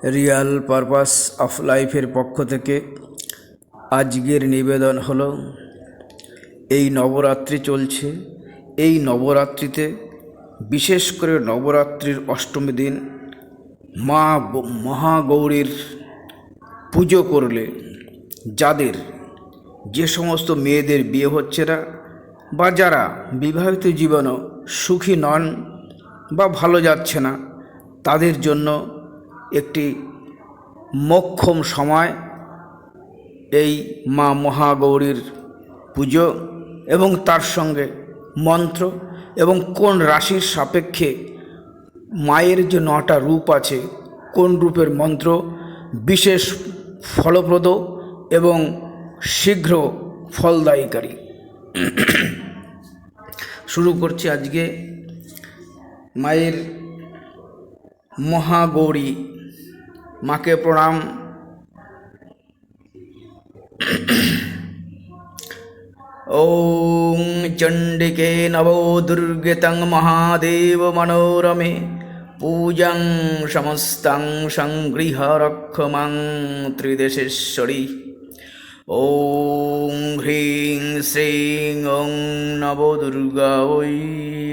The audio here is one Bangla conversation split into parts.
রিয়াল পারপাস অফ লাইফের পক্ষ থেকে আজকের নিবেদন হলো, এই নবরাত্রি চলছে। এই নবরাত্রিতে বিশেষ করে নবরাত্রির অষ্টমী দিন মা মহাগৌরীর পুজো করলে, যাদের যে সমস্ত মেয়েদের বিয়ে হচ্ছে না বা যারা বিবাহিত জীবনও সুখী নন বা ভালো যাচ্ছে না, তাদের জন্য একটি মোক্ষম সময় এই মা মহাগৌরীর পুজো এবং তার সঙ্গে মন্ত্র এবং কোন রাশির সাপেক্ষে মায়ের যে 9টা রূপ আছে, কোন রূপের মন্ত্র বিশেষ ফলপ্রদ এবং শীঘ্র ফলদায়ীকারী। শুরু করছি আজকে মায়ের মহাগৌরী মাকে প্রণাম। ওং চণ্ডিকে নভো দুর্গে তং মহাদেব মনোরমে পূজং সমস্तं সংগৃহ রক্ষমাং ত্রিদেশেশ্বরী। ওং হ্রিং শ্রীং ওং নবদুর্গায়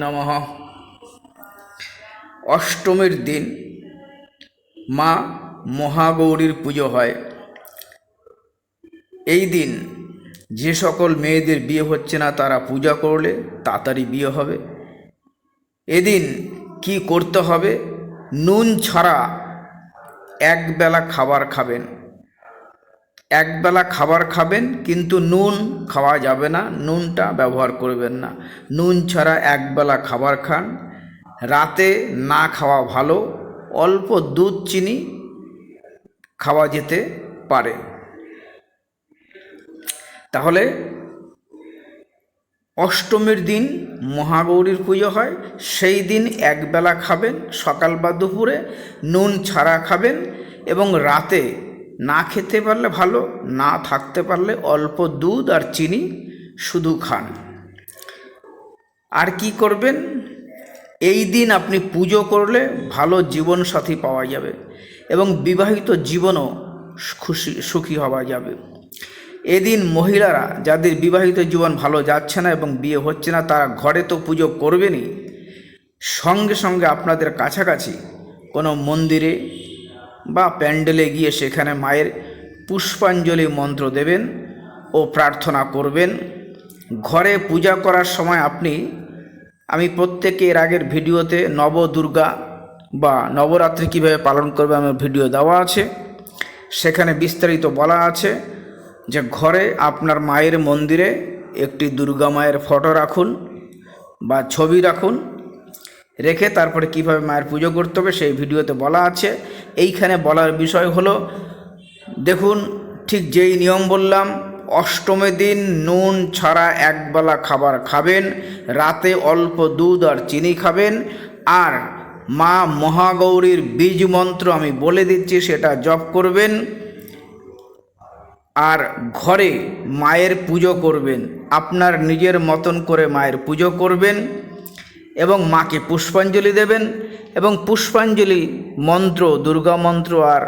নমঃ। অষ্টমীর দিন মা মহাগৌরীর পুজো হয়। এই দিন যে সকল মেয়েদের বিয়ে হচ্ছে না তারা পূজা করলে তাড়াতাড়ি বিয়ে হবে। এদিন কি করতে হবে? নুন ছাড়া একবেলা খাবার খাবেন। একবেলা খাবার খাবেন, কিন্তু নুন খাওয়া যাবে না, নুনটা ব্যবহার করবেন না। নুন ছাড়া একবেলা খাবার খান। রাতে না খাওয়া ভালো, অল্প দুধ চিনি খাওয়া যেতে পারে। তাহলে অষ্টমীর দিন মহাগৌরীর পুজো হয়, সেই দিন একবেলা খাবেন, সকাল বা দুপুরে নুন ছাড়া খাবেন এবং রাতে না খেতে পারলে ভালো, না থাকতে পারলে অল্প দুধ আর চিনি শুধু খান। আর কি করবেন? এই দিন আপনি পুজো করলে ভালো জীবনসাথী পাওয়া যাবে এবং বিবাহিত জীবনও সুখী হওয়া যাবে। এদিন মহিলারা যাদের বিবাহিত জীবন ভালো যাচ্ছে না এবং বিয়ে হচ্ছে না, তারা ঘরে তো পুজো করবেনই, সঙ্গে সঙ্গে আপনাদের কাছাকাছি কোনো মন্দিরে বা প্যান্ডেলে গিয়ে সেখানে মায়ের পুষ্পাঞ্জলি মন্ত্র দেবেন ও প্রার্থনা করবেন। ঘরে পূজা করার সময় আমি প্রত্যেকে এর আগের ভিডিওতে নবদুর্গা বা নবরাত্রি কীভাবে পালন করবে আমার ভিডিও দেওয়া আছে, সেখানে বিস্তারিত বলা আছে যে ঘরে আপনার মায়ের মন্দিরে একটি দুর্গা মায়ের ফটো রাখুন বা ছবি রাখুন, রেখে তারপরে কিভাবে মায়ের পুজো করতে হবে সেই ভিডিওতে বলা আছে। এইখানে বলার বিষয় হলো, দেখুন ঠিক যেই নিয়ম বললাম, অষ্টমীর দিন নুন ছাড়া একবেলা খাবার খাবেন, রাতে অল্প দুধ আর চিনি খাবেন, আর মা মহাগৌরীর বীজ মন্ত্র আমি বলে দিচ্ছি সেটা জপ করবেন, আর ঘরে মায়ের পুজো করবেন। আপনার নিজের মতন করে মায়ের পুজো করবেন এবং মাকে পুষ্পাঞ্জলি দেবেন। এবং পুষ্পাঞ্জলি মন্ত্র, দুর্গা মন্ত্র আর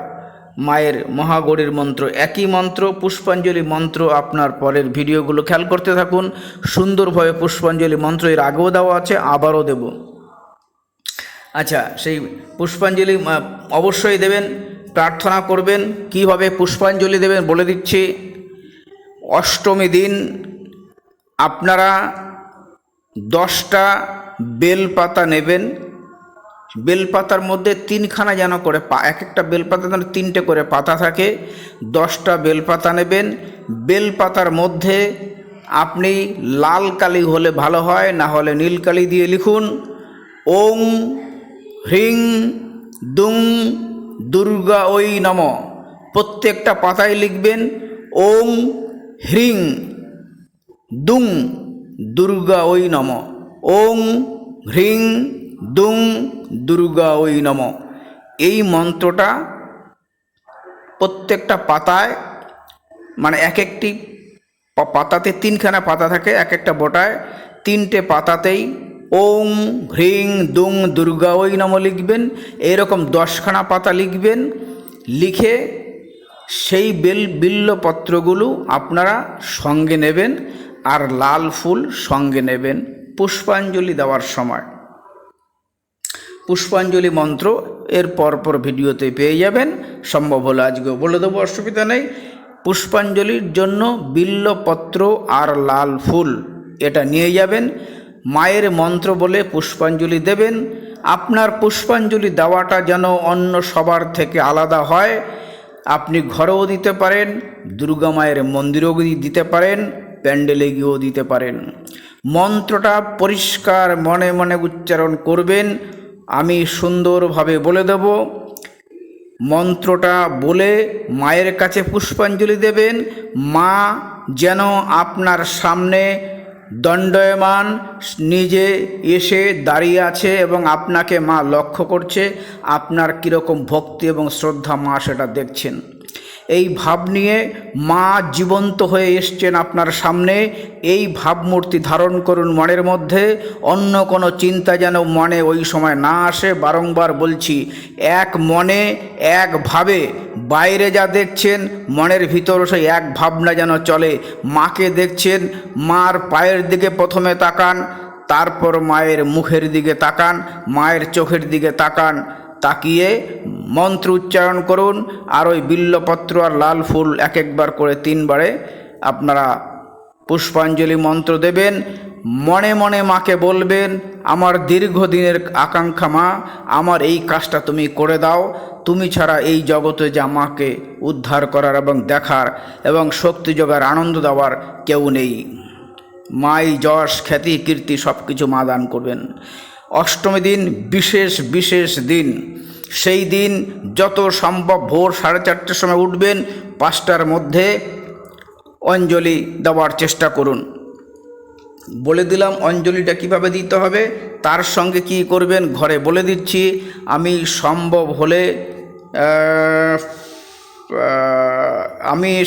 মায়ের মহাগৌরীর মন্ত্র একই মন্ত্র। পুষ্পাঞ্জলি মন্ত্র আপনার পরের ভিডিওগুলো খেয়াল করতে থাকুন। সুন্দরভাবে পুষ্পাঞ্জলি মন্ত্র এর আগেও দেওয়া আছে, আবারও দেব। আচ্ছা, সেই পুষ্পাঞ্জলি অবশ্যই দেবেন, প্রার্থনা করবেন। কীভাবে পুষ্পাঞ্জলি দেবেন বলে দিচ্ছি। অষ্টমী দিন আপনারা 10টা বেলপাতা নেবেন। বেলপাতার মধ্যে 3খানা যেন করে এক একটা বেলপাতা যেন 3টে করে পাতা থাকে। 10টা বেলপাতা নেবেন। বেলপাতার মধ্যে আপনি লাল কালি হলে ভালো হয়, না হলে নীল কালি দিয়ে লিখুন ওং হ্রিং দুং দুর্গা ওই নম। প্রত্যেকটা পাতায় লিখবেন ওং হ্রিং দুং দুর্গা ওই নম, ওং হ্রিং দুং দুর্গা ওই নম। এই মন্ত্রটা প্রত্যেকটা পাতায়, মানে এক একটি পাতাতে 3খানা পাতা থাকে, এক একটা বোটায় 3টে পাতাতেই ওং হ্রিং দুং দুর্গা ওই নম লিখবেন। এরকম 10খানা পাতা লিখবেন লিখে সেই বিল্লপত্রগুলো আপনারা সঙ্গে নেবেন আর লাল ফুল সঙ্গে নেবেন পুষ্পাঞ্জলি দেওয়ার সময়। পুষ্পাঞ্জলি মন্ত্র এর পরপর ভিডিওতে পেয়ে যাবেন, সম্ভব হলে আজকেও বলে দেবো, অসুবিধা নেই। পুষ্পাঞ্জলির জন্য বিল্লপত্র আর লাল ফুল এটা নিয়ে যাবেন, মায়ের মন্ত্র বলে পুষ্পাঞ্জলি দেবেন। আপনার পুষ্পাঞ্জলি দেওয়াটা যেন অন্য সবার থেকে আলাদা হয়। আপনি ঘরেও দিতে পারেন, দুর্গা মায়ের মন্দিরেও দিতে পারেন, প্যান্ডেলে গিয়েও দিতে পারেন। মন্ত্রটা পরিষ্কার মনে মনে উচ্চারণ করবেন, আমি সুন্দরভাবে বলে দেব। মন্ত্রটা বলে মায়ের কাছে পুষ্পাঞ্জলি দেবেন। মা যেন আপনার সামনে দণ্ডায়মান নিজে এসে দাঁড়িয়ে আছে এবং আপনাকে মা লক্ষ্য করছে, আপনার কীরকম ভক্তি এবং শ্রদ্ধা মা সেটা দেখছেন। এই ভাব নিয়ে মা জীবন্ত হয়ে এসছেন আপনার সামনে, এই ভাবমূর্তি ধারণ করুন মনের মধ্যে। অন্য কোনো চিন্তা যেন মনে ওই সময় না আসে। বারংবার বলছি, এক মনে একভাবে বাইরে যা দেখছেন মনের ভিতর সেই এক ভাবনা যেন চলে। মাকে দেখছেন, মার পায়ের দিকে প্রথমে তাকান, তারপর মায়ের মুখের দিকে তাকান, মায়ের চোখের দিকে তাকান, তাকিয়ে মন্ত্র উচ্চারণ করুন। আর ওই বিল্লপত্র আর লাল ফুল এক একবার করে 3 বারে আপনারা পুষ্পাঞ্জলি মন্ত্র দেবেন। মনে মনে মাকে বলবেন, আমার দীর্ঘদিনের আকাঙ্ক্ষা মা, আমার এই কাজটা তুমি করে দাও। তুমি ছাড়া এই জগতে যে আমাকে উদ্ধার করার এবং দেখার এবং শক্তি যোগার আনন্দ দেওয়ার কেউ নেই। মাই যশ খ্যাতি কীর্তি সব কিছু মা দান করবেন। অষ্টমী দিন বিশেষ দিন। সেই দিন যত সম্ভব ভোর 4:30টার সময় উঠবেন, 5টার মধ্যে অঞ্জলি দেওয়ার চেষ্টা করুন। বলে দিলাম অঞ্জলিটা কিভাবে দিতে হবে, তার সঙ্গে কি করবেন ঘরে বলে দিচ্ছি। আমি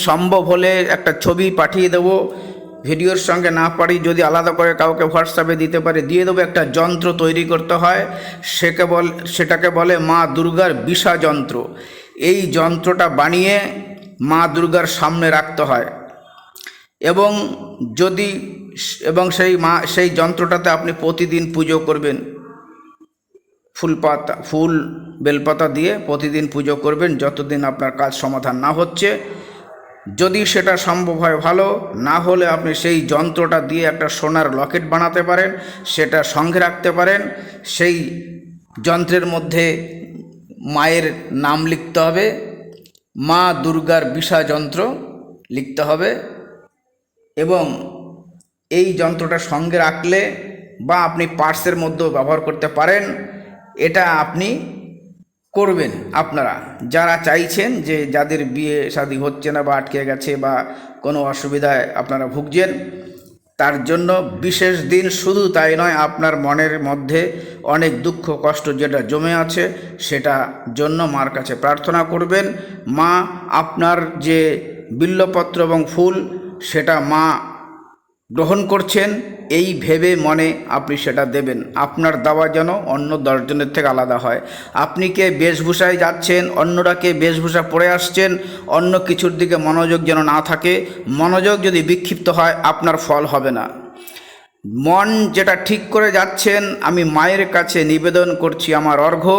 সম্ভব হলে একটা ছবি পাঠিয়ে দেবো, ভিডিওর সঙ্গে না পারি যদি আলাদা করে কাউকে হোয়াটসঅ্যাপে দিতে পারে দিয়ে দেবো। একটা যন্ত্র তৈরি করতে হয়, সেটাকে বলে মা দুর্গার বিষা যন্ত্র। এই যন্ত্রটা বানিয়ে মা দুর্গার সামনে রাখতে হয় এবং সেই যন্ত্রটাতে আপনি প্রতিদিন পুজো করবেন। ফুল বেলপাতা দিয়ে প্রতিদিন পুজো করবেন যতদিন আপনার কাজ সমাধান না হচ্ছে। যদি সেটা সম্ভব হয় ভালো, না হলে আপনি সেই যন্ত্রটা দিয়ে একটা সোনার লকেট বানাতে পারেন, সেটা সঙ্গে রাখতে পারেন। সেই যন্ত্রের মধ্যে মায়ের নাম লিখতে হবে, মা দুর্গার বিষা যন্ত্র লিখতে হবে এবং এই যন্ত্রটা সঙ্গে রাখলে বা আপনি পার্সের মধ্যেও ব্যবহার করতে পারেন। এটা আপনি করবেন। আপনারা যারা চাইছেন যে যাদের বিয়ে শাদী হচ্ছে না বা আটকে গেছে বা কোনো অসুবিধায় আপনারা ভুগছেন, তার জন্য বিশেষ দিন। শুধু তাই নয়, আপনার মনের মধ্যে অনেক দুঃখ কষ্ট যেটা জমে আছে সেটা জন্য মার কাছে প্রার্থনা করবেন। মা আপনার যে বিল্লপত্র এবং ফুল সেটা মা গ্রহণ করছেন, এই ভেবে মনে আপনি সেটা দেবেন। আপনার দেওয়া যেন অন্য 10 জনের থেকে আলাদা হয়। আপনি কে বেশভূষায় যাচ্ছেন, অন্যরা কে বেশভূষা পরে আসছেন, অন্য কিছুর দিকে মনোযোগ যেন না থাকে। মনোযোগ যদি বিক্ষিপ্ত হয় আপনার ফল হবে না। মন যেটা ঠিক করে যাচ্ছেন, আমি মায়ের কাছে নিবেদন করছি আমার অর্ঘ্য,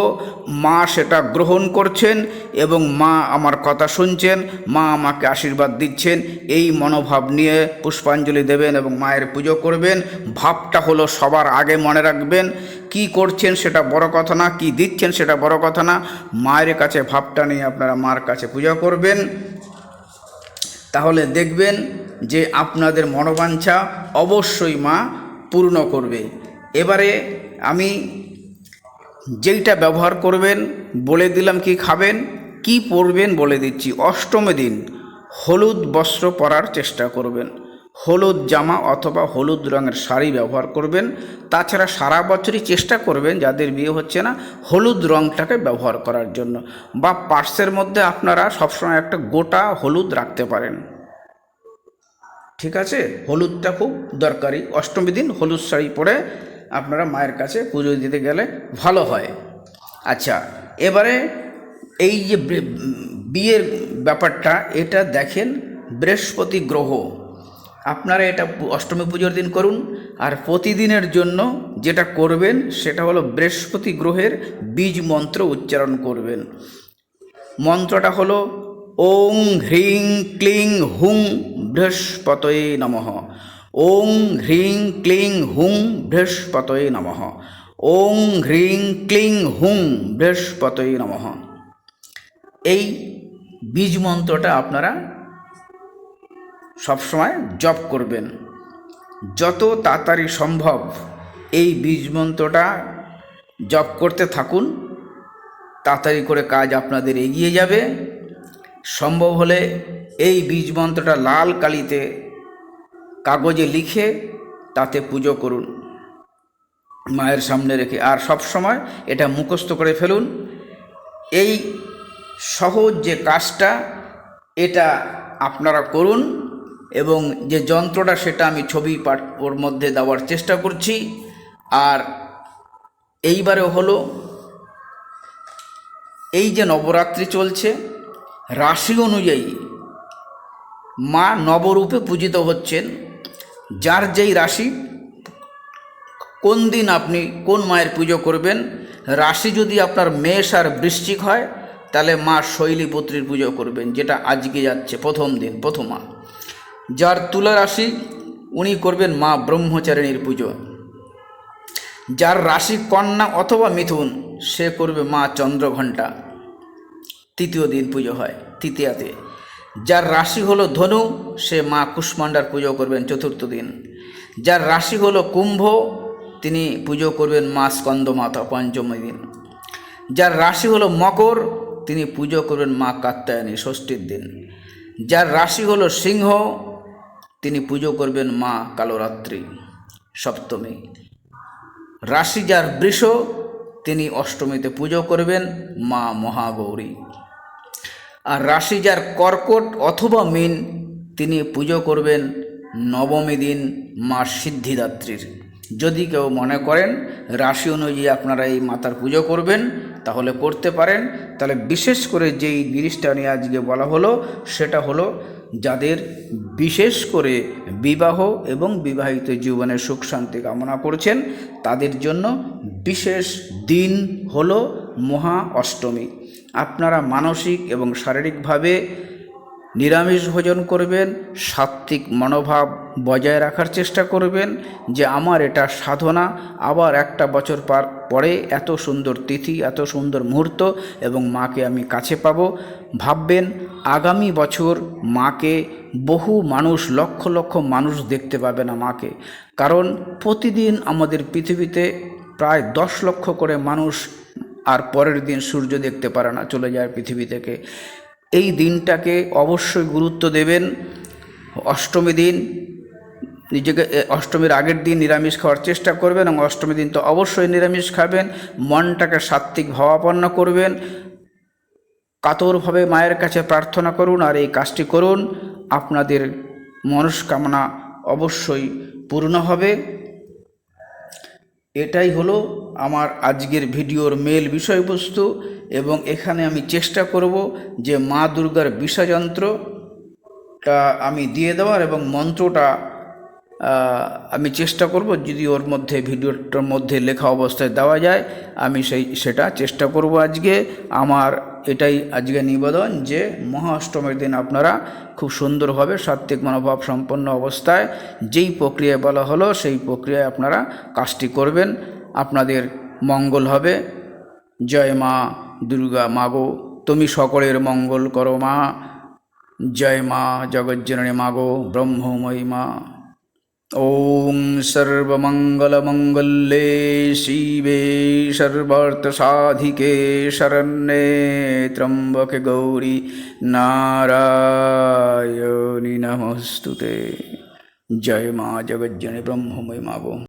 মা সেটা গ্রহণ করছেন এবং মা আমার কথা শুনছেন, মা আমাকে আশীর্বাদ দিচ্ছেন। এই মনোভাব নিয়ে পুষ্পাঞ্জলি দেবেন এবং মায়ের পুজো করবেন। ভাবটা হলো সবার আগে মনে রাখবেন। কি করছেন সেটা বড় কথা না, কি দিচ্ছেন সেটা বড় কথা না, মায়ের কাছে ভাবটা নিয়ে আপনারা মার কাছে পুজো করবেন। তাহলে দেখবেন যে আপনাদের মনোবাঞ্ছা অবশ্যই মা পূর্ণ করবে। এবারে আমি যেইটা ব্যবহার করবেন বলে দিলাম, কি খাবেন কি পরবেন বলে দিচ্ছি। অষ্টমী দিন হলুদ বস্ত্র পরার চেষ্টা করবেন, হলুদ জামা অথবা হলুদ রঙের শাড়ি ব্যবহার করবেন। তাছাড়া সারা বছরই চেষ্টা করবেন যাদের বিয়ে হচ্ছে না হলুদ রঙটাকে ব্যবহার করার জন্য, বা পার্সের মধ্যে আপনারা সবসময় একটা গোটা হলুদ রাখতে পারেন। ঠিক আছে, হলুদটা খুব দরকারি। অষ্টমী দিন হলুদ শাড়ি পরে আপনারা মায়ের কাছে পুজো দিতে গেলে ভালো হয়। আচ্ছা, এবারে এই যে বিয়ের ব্যাপারটা, এটা দেখেন বৃহস্পতি গ্রহ। আপনারা এটা অষ্টমী পুজোর দিন করুন। আর প্রতিদিনের জন্য যেটা করবেন সেটা হলো বৃহস্পতি গ্রহের বীজ মন্ত্র উচ্চারণ করবেন। মন্ত্রটা হলো ওং হ্রিং ক্লিং হুং বৃহস্পতয়ে নমঃ। ওং হ্রিং ক্লিং হুং বৃহস্পতয়ে নমঃ। ওং হ্রিং ক্লিং হুং বৃহস্পতয়ে নমঃ। এই বীজ মন্ত্রটা আপনারা সবসময় জপ করবেন। যত তাড়াতাড়ি সম্ভব এই বীজ মন্ত্রটা জপ করতে থাকুন, তাড়াতাড়ি করে কাজ আপনাদের এগিয়ে যাবে। সম্ভব হলে এই বীজ মন্ত্রটা লাল কালিতে কাগজে লিখে তাতে পুজো করুন মায়ের সামনে রেখে। আর সব সময় এটা মুখস্থ করে ফেলুন। এই সহজ যে কাজটা, এটা আপনারা করুন। এবং যে যন্ত্রটা সেটা আমি ছবি পাঠ ওর মধ্যে দেওয়ার চেষ্টা করছি। আর এইবারে হলো এই যে নবরাত্রি চলছে, রাশি অনুযায়ী মা নবরূপে পূজিত হচ্ছেন। যার যেই রাশি, কোন দিন আপনি কোন মায়ের পুজো করবেন। রাশি যদি আপনার মেষ আর বৃশ্চিক হয় তাহলে মা শৈলীপুত্রীর পুজো করবেন, যেটা আজকে যাচ্ছে প্রথম দিন, প্রথমা। যার তুলা রাশি উনি করবেন মা ব্রহ্মচারিণীর পুজো। যার রাশি কন্যা অথবা মিথুন সে করবে মা চন্দ্রঘণ্টা, তৃতীয় দিন পুজো হয় তৃতীয়াতে। যার রাশি হলো ধনু সে মা কুষ্মান্ডার পুজো করবেন চতুর্থ দিন। যার রাশি হলো কুম্ভ তিনি পুজো করবেন মা স্কন্দমাতা পঞ্চমী দিন। যার রাশি হলো মকর তিনি পুজো করবেন মা কাত্যায়নী ষষ্ঠীর দিন। যার রাশি হলো সিংহ তিনি পুজো করবেন মা কালরাত্রি সপ্তমী। রাশি যার বৃষ তিনি অষ্টমীতে পুজো করবেন মা মহাগৌরী। আর রাশি যার কর্কট অথবা মীন তিনি পুজো করবেন নবমী দিন মা সিদ্ধিদাত্রীর। যদি কেউ মনে করেন রাশি অনুযায়ী আপনারা এই মাতার পুজো করবেন তাহলে করতে পারেন। তাহলে বিশেষ করে যেই জিনিসটা নিয়ে আজকে বলা হলো সেটা হলো যাদের বিশেষ করে বিবাহ এবং বিবাহিত জীবনের সুখ শান্তি কামনা করছেন তাদের জন্য বিশেষ দিন হলো মহা অষ্টমী। আপনারা মানসিক এবং শারীরিকভাবে নিরামিষ ভোজন করবেন, সাত্ত্বিক মনোভাব বজায় রাখার চেষ্টা করবেন যে আমার এটা সাধনা। আবার একটা বছর পরে এত সুন্দর তিথি, এত সুন্দর মুহূর্ত এবং মাকে আমি কাছে পাবো। ভাববেন আগামী বছর মাকে বহু মানুষ, লক্ষ লক্ষ মানুষ দেখতে পাবে না মাকে। কারণ প্রতিদিন আমাদের পৃথিবীতে প্রায় 10 লক্ষ করে মানুষ আর পরের দিন সূর্য দেখতে পারে না, চলে যায় পৃথিবী থেকে। এই দিনটাকে অবশ্যই গুরুত্ব দেবেন। অষ্টমী দিন নিজেকে, অষ্টমীর আগের দিন নিরামিষ খাওয়ার চেষ্টা করবেন এবং অষ্টমী দিন তো অবশ্যই নিরামিষ খাবেন। মনটাকে সাত্ত্বিক ভাবাপন্ন করবেন, কাতরভাবে মায়ের কাছে প্রার্থনা করুন আর এই কাজটি করুন। আপনাদের মনস্কামনা অবশ্যই পূর্ণ হবে। এটাই হলো আমার আজকের ভিডিওর মেল বিষয়বস্তু। এবং এখানে আমি চেষ্টা করব যে মা দুর্গার বিষযন্ত্রটা আমি দিয়ে দেওয়ার এবং মন্ত্রটা আমি চেষ্টা করব, যদি ওর মধ্যে ভিডিওটার মধ্যে লেখা অবস্থায় দেওয়া যায় আমি সেটা চেষ্টা করব আজকে। আমার এটাই আজকে নিবেদন যে মহা অষ্টমীর দিন আপনারা খুব সুন্দরভাবে সাত্ত্বিক মনোভাব সম্পন্ন অবস্থায় যেই প্রক্রিয়ায় বলা হলো সেই প্রক্রিয়ায় আপনারা কাজটি করবেন, আপনাদের মঙ্গল হবে। জয় মা দুর্গা। মাগো তুমি সকলের মঙ্গল করো মা। জয় মা জগজ্জননী মাগো ব্রহ্মময়ী মা। ওম সর্বমঙ্গলমঙ্গলে শিবে সর্বার্থসাধিকে শরণ্যে ত্র্যম্বকে গৌরী নারায়ণী নমস্তুতে। জয় মা জগজ্জননী ব্রহ্মময়ী মাগো।